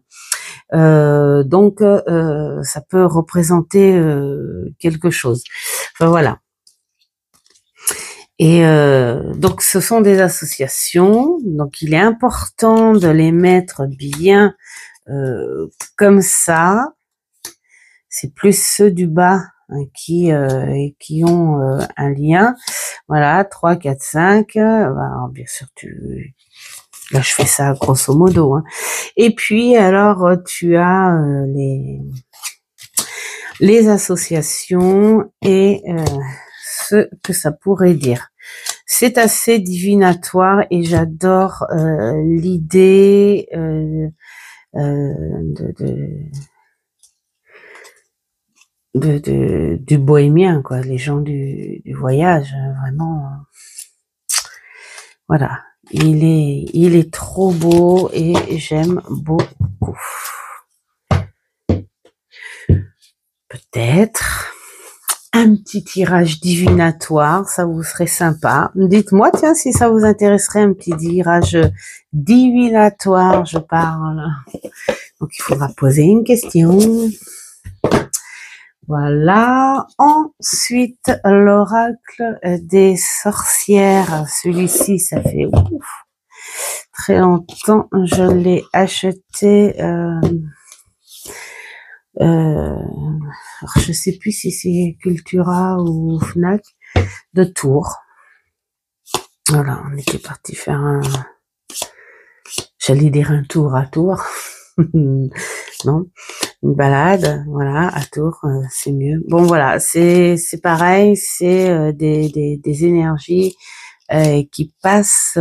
Donc, ça peut représenter quelque chose. Enfin, voilà. Et donc, ce sont des associations. Donc, il est important de les mettre bien comme ça. C'est plus ceux du bas hein, qui ont un lien. Voilà, 3, 4, 5. Alors, bien sûr, là, je fais ça grosso modo. Hein. Et puis, alors, tu as les associations et ce que ça pourrait dire. C'est assez divinatoire et j'adore l'idée du bohémien, quoi, les gens du voyage, vraiment. Voilà, il est trop beau et j'aime beaucoup. Peut-être un petit tirage divinatoire, ça vous serait sympa. Dites-moi, tiens, si ça vous intéresserait, un petit tirage divinatoire, je parle. Donc, il faudra poser une question. Voilà. Ensuite, l'oracle des sorcières. Celui-ci, ça fait très longtemps. Je l'ai acheté. Alors je sais plus si c'est Cultura ou Fnac de Tours. Voilà, on était parti faire j'allais dire un tour à Tours. Non, une balade, voilà, à Tours, c'est mieux. Bon voilà, c'est pareil, c'est des énergies qui passent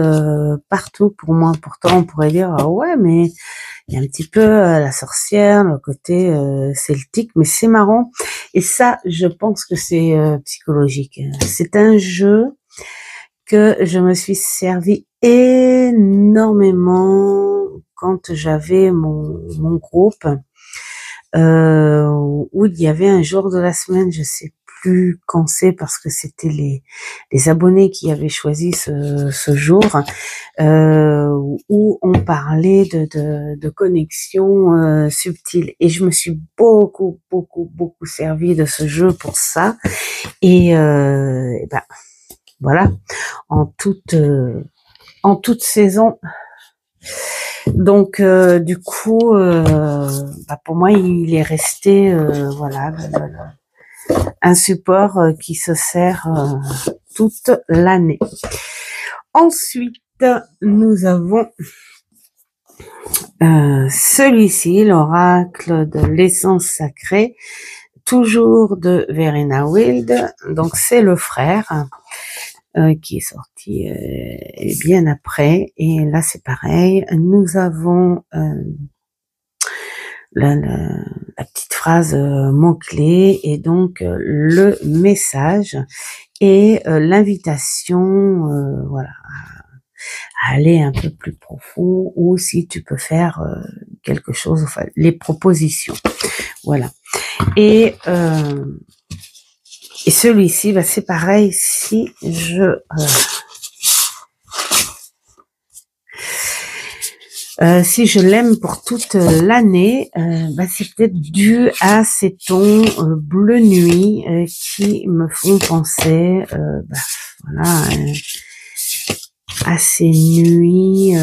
partout pour moi. Pourtant, on pourrait dire ah ouais, mais il y a un petit peu la sorcière, le côté celtique, mais c'est marrant. Et ça, je pense que c'est psychologique. C'est un jeu que je me suis servi énormément quand j'avais mon groupe, où il y avait un jour de la semaine, je sais plus quand c'est parce que c'était les abonnés qui avaient choisi ce jour, où on parlait de connexion subtile. Et je me suis beaucoup servi de ce jeu pour ça. Et voilà, en toute saison. Donc du coup, pour moi, il est resté voilà un support qui se sert toute l'année. Ensuite, nous avons celui-ci, l'oracle de l'essence sacrée, toujours de Verena Wild. Donc c'est le frère qui est sorti bien après. Et là c'est pareil, nous avons la petite phrase mot-clé et donc le message et l'invitation voilà, à aller un peu plus profond, ou si tu peux faire quelque chose, enfin les propositions. Voilà. Et celui-ci, bah, c'est pareil. Si je l'aime pour toute l'année, bah, c'est peut-être dû à ces tons bleu nuit qui me font penser, bah, voilà, à ces nuits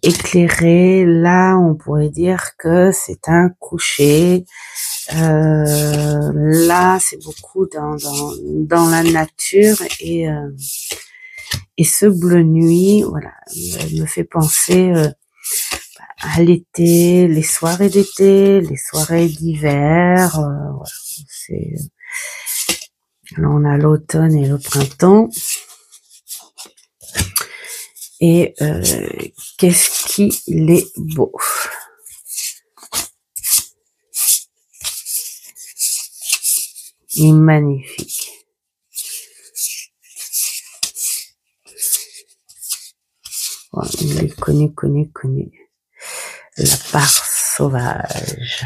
éclairées. Là, on pourrait dire que c'est un coucher. Là, c'est beaucoup dans la nature et ce bleu nuit, voilà, me fait penser à l'été, les soirées d'été, les soirées d'hiver. Voilà, c'est là on a l'automne et le printemps. Et qu'est-ce qu'il est beau. Il est magnifique. Voilà, il est connu. La part sauvage.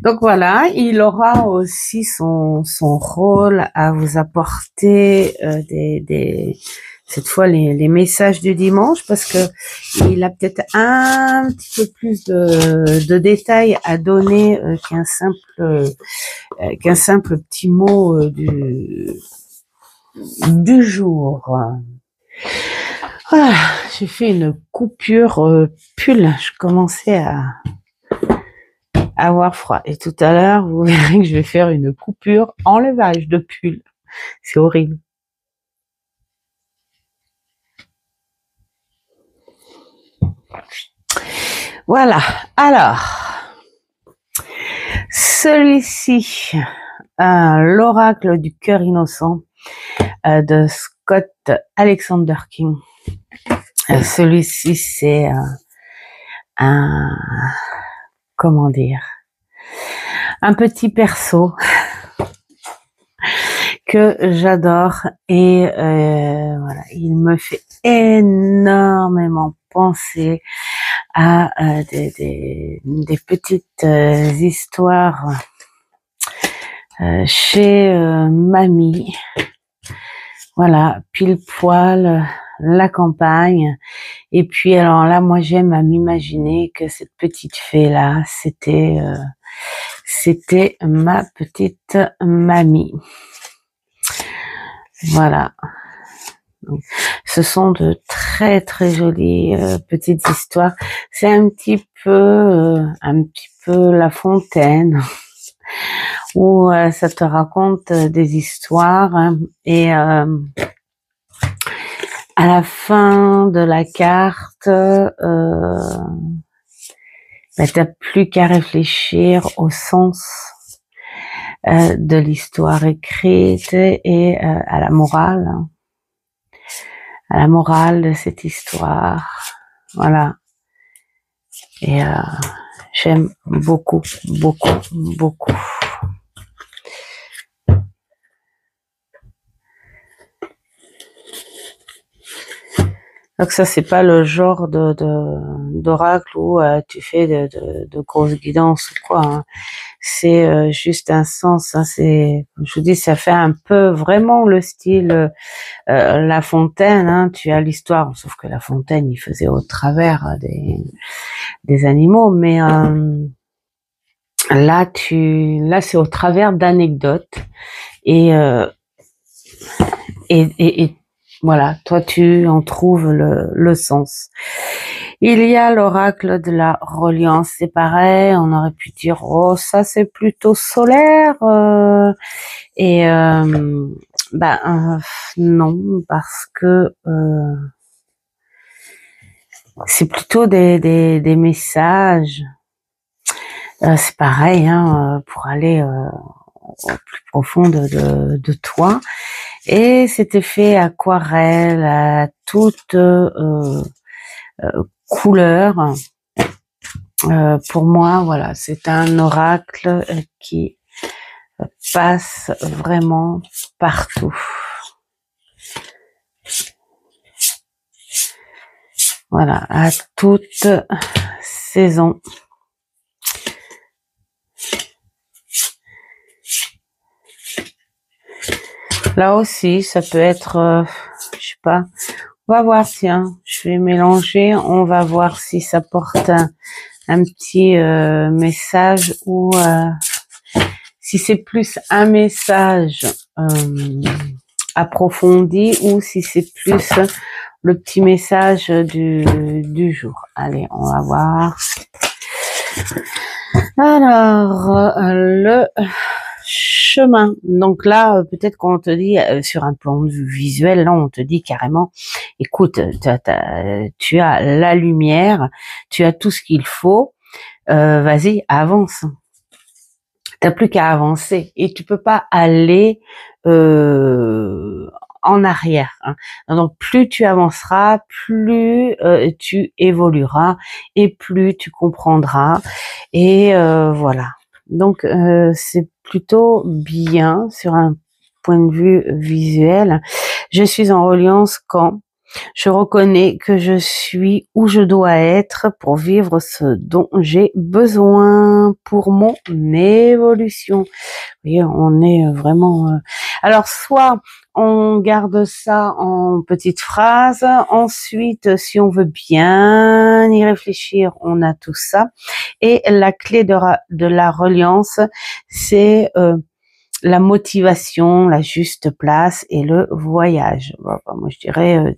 Donc voilà, il aura aussi son rôle à vous apporter cette fois les messages du dimanche, parce que il a peut-être un petit peu plus de détails à donner qu'un simple petit mot du jour. Voilà, j'ai fait une coupure pull. Je commençais à avoir froid. Et tout à l'heure, vous verrez que je vais faire une coupure enlevage de pull. C'est horrible. Voilà. Alors, celui-ci, l'oracle du cœur innocent de Scott Alexander King. Celui-ci, c'est comment dire, un petit perso que j'adore et voilà, il me fait énormément penser à des petites histoires chez mamie. Voilà, pile poil la campagne. Et puis alors là, moi j'aime à m'imaginer que cette petite fée là, c'était ma petite mamie. Voilà. Donc, ce sont de très très jolies petites histoires. C'est un petit peu La Fontaine, où ça te raconte des histoires et à la fin de la carte, bah, t'as plus qu'à réfléchir au sens de l'histoire écrite et à la morale de cette histoire. Voilà. Et j'aime beaucoup. Donc ça, c'est pas le genre d'oracle où tu fais de grosses guidances ou quoi. Hein. C'est juste un sens. Hein, je vous dis, ça fait un peu vraiment le style La Fontaine. Hein, tu as l'histoire, sauf que La Fontaine, il faisait au travers des animaux, mais là, c'est au travers d'anecdotes et voilà, toi tu en trouves le sens. Il y a l'oracle de la reliance, c'est pareil, on aurait pu dire oh ça c'est plutôt solaire et non, parce que c'est plutôt des messages. C'est pareil, hein, pour aller au plus profond de toi. Et c'était fait aquarelle à toute couleur. Pour moi, voilà, c'est un oracle qui passe vraiment partout. Voilà, à toute saison. Là aussi, ça peut être, je sais pas, on va voir, tiens, je vais mélanger, on va voir si ça porte un petit message ou si c'est plus un message approfondi ou si c'est plus le petit message du jour. Allez, on va voir. Alors, le chemin. Donc là, peut-être qu'on te dit, sur un plan de vue visuel, là, on te dit carrément, écoute, tu as la lumière, tu as tout ce qu'il faut, vas-y, avance. T'as plus qu'à avancer et tu peux pas aller en arrière. Hein. Donc plus tu avanceras, plus tu évolueras et plus tu comprendras. Et voilà. Donc c'est plutôt bien sur un point de vue visuel. Je suis en reliance quand je reconnais que je suis où je dois être pour vivre ce dont j'ai besoin pour mon évolution. Vous voyez, on est vraiment... Alors, soit on garde ça en petite phrase, ensuite, si on veut bien y réfléchir, on a tout ça. Et la clé de la reliance, c'est... la motivation, la juste place et le voyage. Bon, moi, je dirais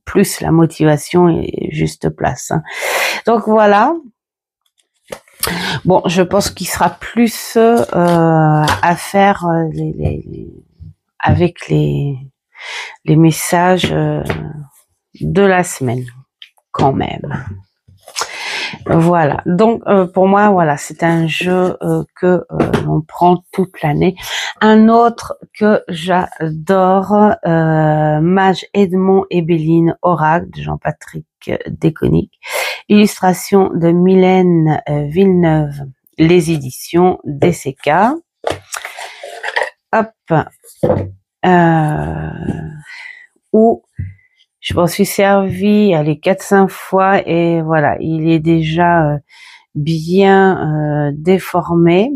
plus la motivation et juste place. Hein. Donc voilà. Bon, je pense qu'il sera plus à faire avec les messages de la semaine, quand même. Voilà. Donc pour moi, voilà, c'est un jeu que l'on prend toute l'année. Un autre que j'adore, Mage Edmond et Béline, Oracle de Jean-Patrick Déconnique, illustration de Mylène Villeneuve, les éditions DCK. Hop. Où je m'en suis servi, allez, 4-5 fois et voilà, il est déjà bien déformé.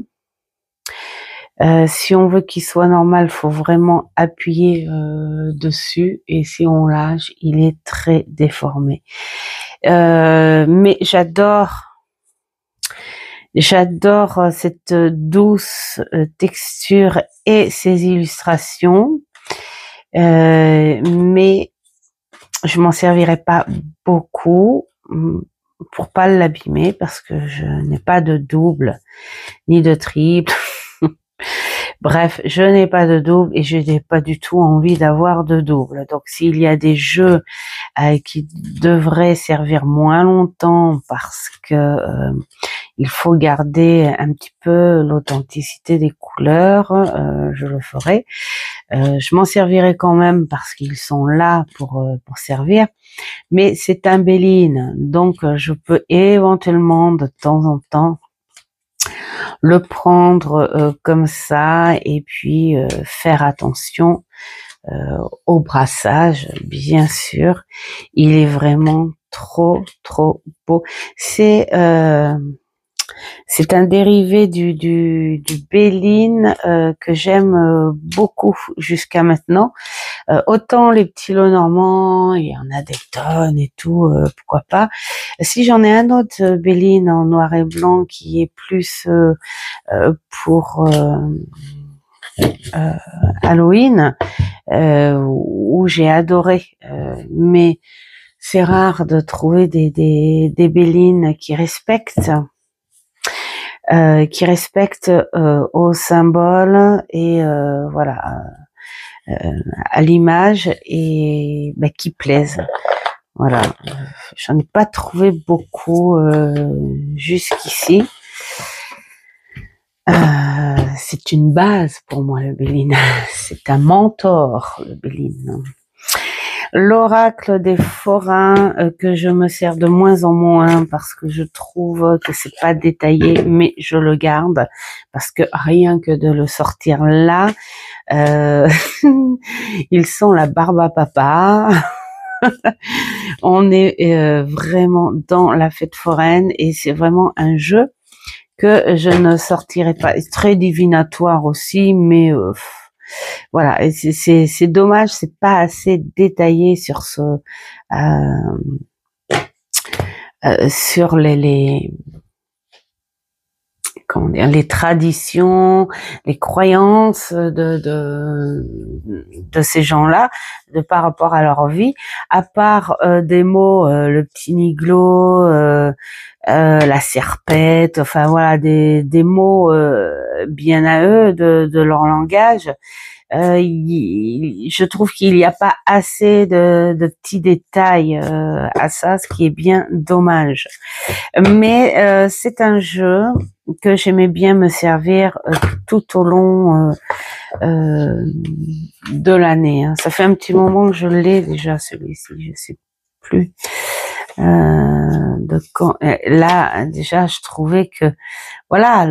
Si on veut qu'il soit normal, faut vraiment appuyer dessus et si on lâche, il est très déformé. Mais j'adore cette douce texture et ces illustrations, mais je m'en servirai pas beaucoup pour pas l'abîmer parce que je n'ai pas de double ni de triple. Bref, je n'ai pas de double et je n'ai pas du tout envie d'avoir de double. Donc s'il y a des jeux qui devraient servir moins longtemps parce que il faut garder un petit peu l'authenticité des couleurs, je le ferai. Je m'en servirai quand même parce qu'ils sont là pour servir. Mais c'est un Béline, donc je peux éventuellement de temps en temps le prendre comme ça et puis faire attention au brassage, bien sûr. Il est vraiment trop beau. C'est un dérivé du Béline que j'aime beaucoup jusqu'à maintenant. Autant les petits Lenormand, il y en a des tonnes et tout, pourquoi pas. Si j'en ai un autre Béline en noir et blanc qui est plus pour Halloween, où j'ai adoré, mais c'est rare de trouver des Bélines qui respectent au symbole et voilà à l'image et qui plaisent. Voilà, j'en ai pas trouvé beaucoup jusqu'ici. C'est une base pour moi le Béline, c'est un mentor le Béline. L'oracle des forains que je me sers de moins en moins parce que je trouve que c'est pas détaillé, mais je le garde parce que rien que de le sortir là, ils sont la barbe à papa. On est vraiment dans la fête foraine et c'est vraiment un jeu que je ne sortirai pas. C'est très divinatoire aussi, mais voilà. Et c'est dommage, c'est pas assez détaillé sur ce sur les comment dire, les traditions, les croyances de ces gens-là, par rapport à leur vie, à part des mots, le petit niglo, la serpette, enfin voilà, des mots bien à eux de leur langage. Je trouve qu'il n'y a pas assez de petits détails à ça, ce qui est bien dommage. Mais c'est un jeu que j'aimais bien me servir tout au long de l'année. Hein. Ça fait un petit moment que je l'ai déjà, celui-ci, je sais plus de quand. Là, déjà, je trouvais que voilà,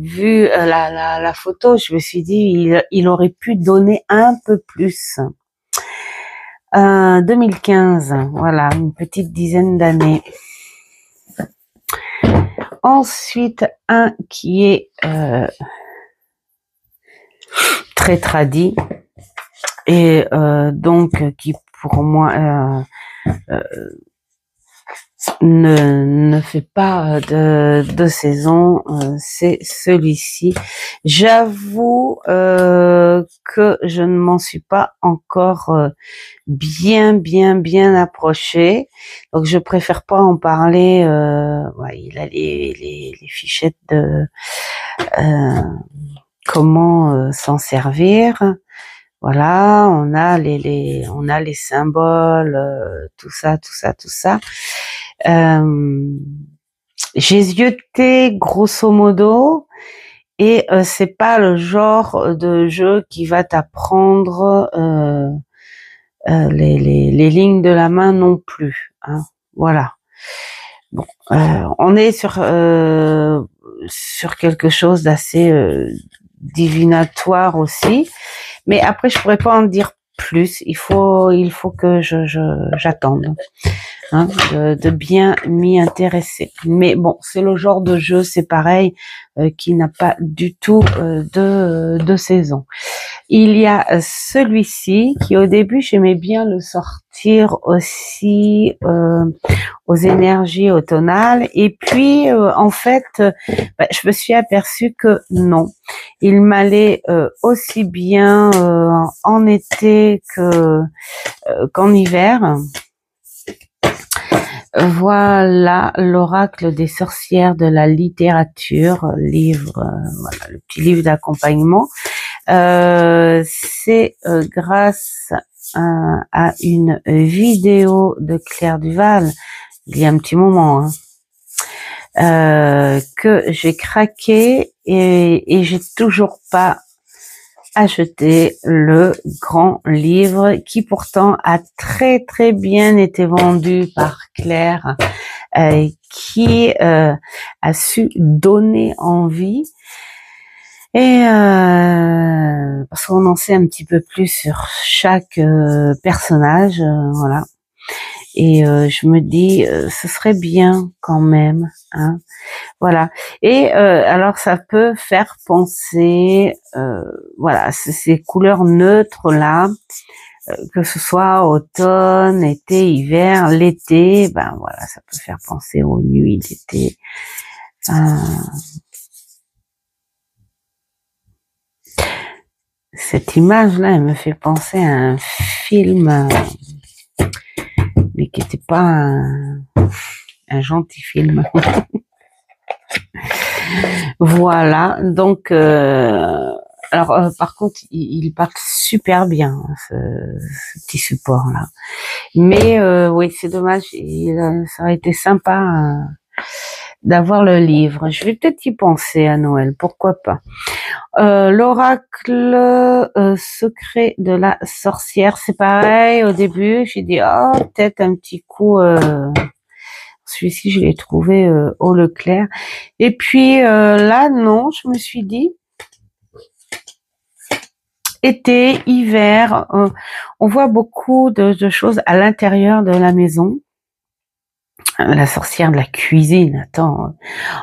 vu la photo, je me suis dit il aurait pu donner un peu plus. 2015, voilà, une petite dizaine d'années. Ensuite, un qui est très tradit et donc qui pour moi ne fait pas de saison, c'est celui-ci. J'avoue que je ne m'en suis pas encore bien approchée, donc je préfère pas en parler. Ouais, il a les fichettes de comment s'en servir. Voilà, on a les symboles, tout ça. J'ai zioté grosso modo et c'est pas le genre de jeu qui va t'apprendre les lignes de la main non plus. Hein, voilà. Bon, on est sur quelque chose d'assez divinatoire aussi, mais après je pourrais pas en dire plus. Il faut que j'attende. Hein, de bien m'y intéresser. Mais bon, c'est le genre de jeu, c'est pareil, qui n'a pas du tout de saison. Il y a celui-ci qui au début j'aimais bien le sortir aussi aux énergies automnales et puis en fait je me suis aperçue que non, il m'allait aussi bien en été qu'en hiver. Voilà l'oracle des sorcières de la littérature, livre, voilà, le petit livre d'accompagnement. C'est grâce à une vidéo de Claire Duval, il y a un petit moment, que j'ai craqué et j'ai toujours pas acheté le grand livre qui pourtant a très bien été vendu par Claire, qui a su donner envie et parce qu'on en sait un petit peu plus sur chaque personnage, voilà. Et je me dis ce serait bien quand même, hein. Voilà. Et alors ça peut faire penser, voilà, ces couleurs neutres là, que ce soit automne, été, hiver, l'été, ben voilà, ça peut faire penser aux nuits d'été. Cette image là, elle me fait penser à un film, mais qui n'était pas un gentil film. Voilà, donc alors par contre il part super bien ce petit support là, mais oui c'est dommage, ça aurait été sympa d'avoir le livre. Je vais peut-être y penser à Noël, pourquoi pas. L'oracle secret de la sorcière, c'est pareil, au début j'ai dit oh peut-être un petit coup, celui-ci je l'ai trouvé au Leclerc, et puis là non, je me suis dit été, hiver, on voit beaucoup de choses à l'intérieur de la maison. La sorcière de la cuisine, attends,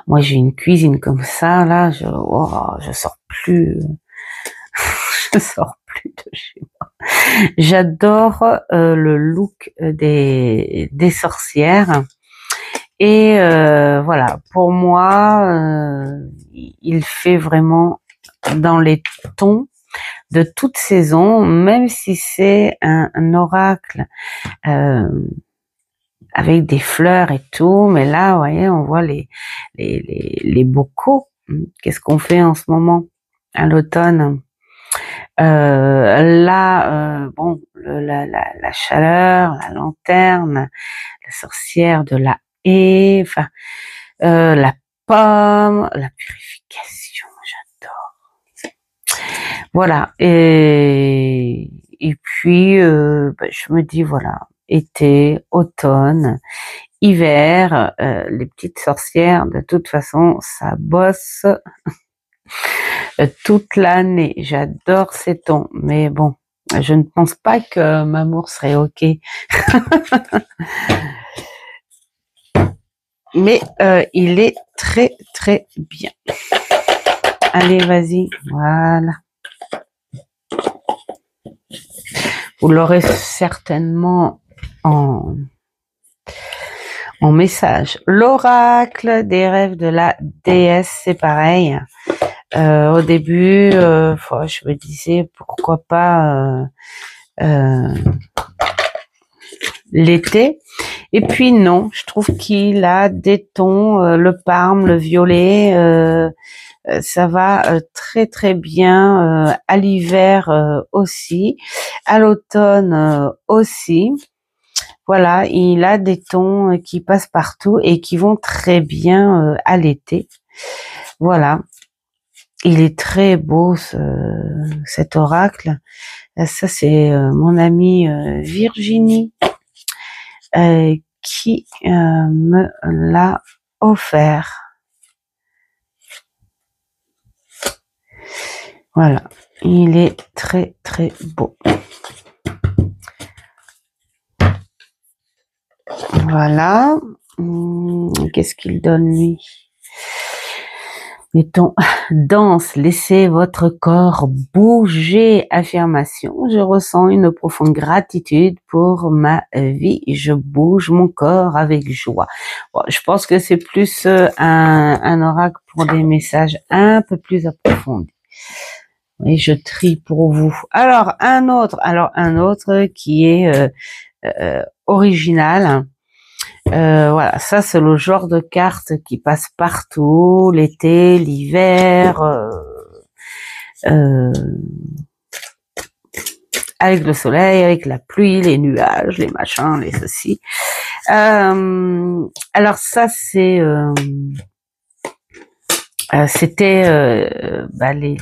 moi j'ai une cuisine comme ça, là, je sors plus, je sors plus de chez moi. J'adore le look des sorcières. Et voilà, pour moi, il fait vraiment dans les tons de toute saison, même si c'est un oracle avec des fleurs et tout. Mais là, vous voyez, on voit les bocaux. Qu'est-ce qu'on fait en ce moment à l'automne? Là, bon, la chaleur, la lanterne, la sorcière de la haie, enfin, la pomme, la purification, j'adore. Voilà. Et puis, je me dis, voilà, été, automne, hiver, les petites sorcières, de toute façon, ça bosse toute l'année. J'adore ces tons, mais bon, je ne pense pas que Mamour serait OK. Mais il est très très bien. Allez, vas-y, voilà. Vous l'aurez certainement en message. L'oracle des rêves de la déesse, c'est pareil. Au début, je me disais pourquoi pas l'été. Et puis non, je trouve qu'il a des tons, le parme, le violet, ça va très très bien à l'hiver aussi, à l'automne aussi. Voilà, il a des tons qui passent partout et qui vont très bien à l'été. Voilà, il est très beau cet oracle. Ça c'est mon amie Virginie qui me l'a offert. Voilà, il est très très beau. Voilà. Qu'est-ce qu'il donne lui? Mettons, danse, laissez votre corps bouger. Affirmation, je ressens une profonde gratitude pour ma vie. Je bouge mon corps avec joie. Bon, je pense que c'est plus un oracle pour des messages un peu plus approfondis. Et je trie pour vous. Alors un autre qui est original. Voilà, ça c'est le genre de carte qui passe partout, l'été, l'hiver, avec le soleil, avec la pluie, les nuages, les machins, les ceci. Alors ça c'est c'était les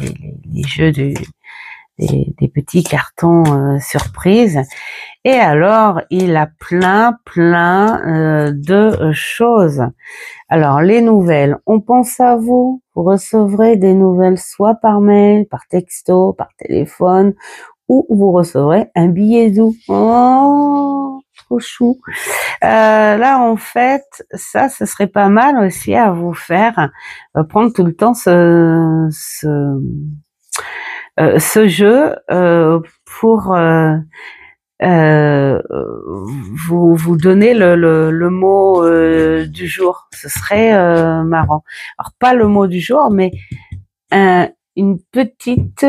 jeux des petits cartons surprises. Et alors, il a plein de choses. Alors, les nouvelles, on pense à vous. Vous recevrez des nouvelles soit par mail, par texto, par téléphone, ou vous recevrez un billet doux. Oh, trop chou. Là, en fait, ça, ce serait pas mal aussi à vous faire. Prendre tout le temps ce jeu pour vous donner le mot du jour. Ce serait marrant. Alors pas le mot du jour, mais une petite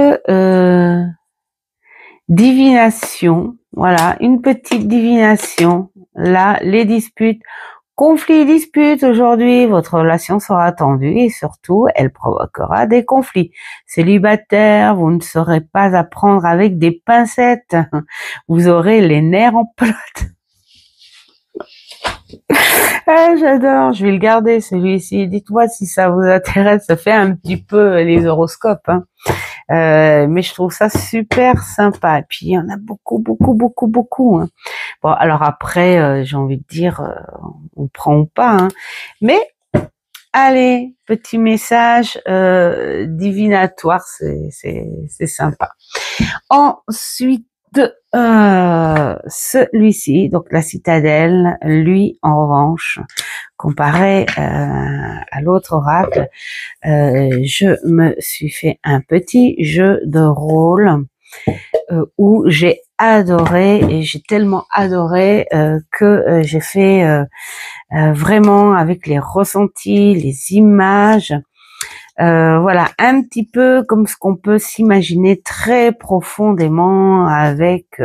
divination. Voilà, une petite divination. Là, les disputes. Conflits, disputes, aujourd'hui, votre relation sera tendue et surtout, elle provoquera des conflits. Célibataire, vous ne saurez pas apprendre avec des pincettes. Vous aurez les nerfs en pelote. Ah, j'adore, je vais le garder celui-ci. Dites-moi si ça vous intéresse, ça fait un petit peu les horoscopes. Hein. Mais je trouve ça super sympa. Et puis il y en a beaucoup. Hein. Bon, alors après, j'ai envie de dire, on prend ou pas. Hein. Mais allez, petit message divinatoire, c'est sympa. Ensuite, celui-ci, donc la citadelle, lui, en revanche, comparé à l'autre oracle, je me suis fait un petit jeu de rôle où j'ai adoré, et j'ai tellement adoré que j'ai fait vraiment avec les ressentis, les images, voilà, un petit peu comme ce qu'on peut s'imaginer très profondément avec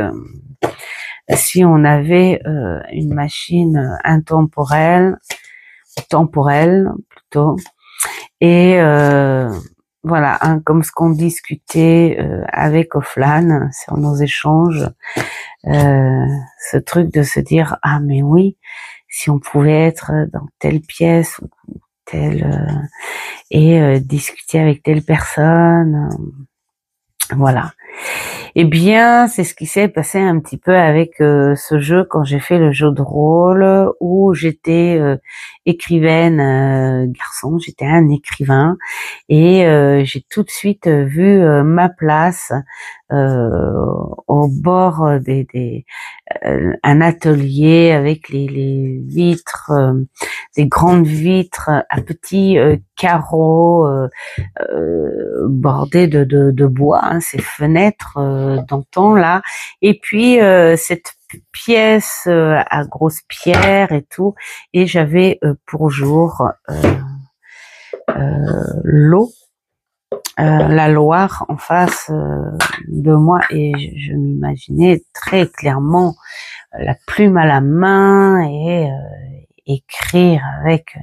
si on avait une machine intemporelle, temporelle plutôt, et voilà, hein, comme ce qu'on discutait avec Offline sur nos échanges, ce truc de se dire ah mais oui, si on pouvait être dans telle pièce ou telle et discuter avec telle personne, voilà. Eh bien, c'est ce qui s'est passé un petit peu avec ce jeu quand j'ai fait le jeu de rôle où j'étais écrivaine garçon, j'étais un écrivain et j'ai tout de suite vu ma place au bord un atelier avec les vitres, des grandes vitres à petits carreaux bordés de bois, hein, ces fenêtres d'antan là, et puis cette pièce à grosses pierres et tout, et j'avais pour jour l'eau, la Loire en face de moi, et je m'imaginais très clairement la plume à la main et écrire avec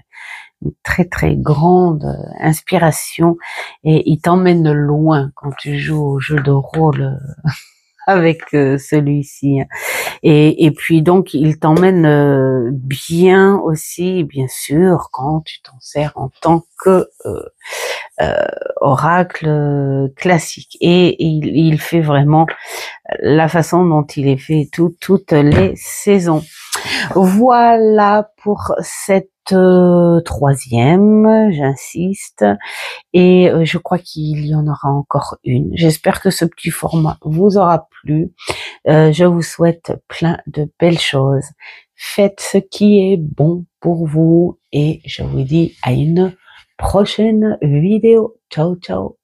une très très grande inspiration, et il t'emmène loin quand tu joues au jeu de rôle avec celui-ci. Et puis donc il t'emmène bien aussi, bien sûr, quand tu t'en sers en tant que oracle classique. Et il fait vraiment la façon dont il est fait toutes les saisons. Voilà pour cette troisième, j'insiste, et je crois qu'il y en aura encore une. J'espère que ce petit format vous aura plu. Je vous souhaite plein de belles choses. Faites ce qui est bon pour vous et je vous dis à une prochaine vidéo. Ciao, ciao.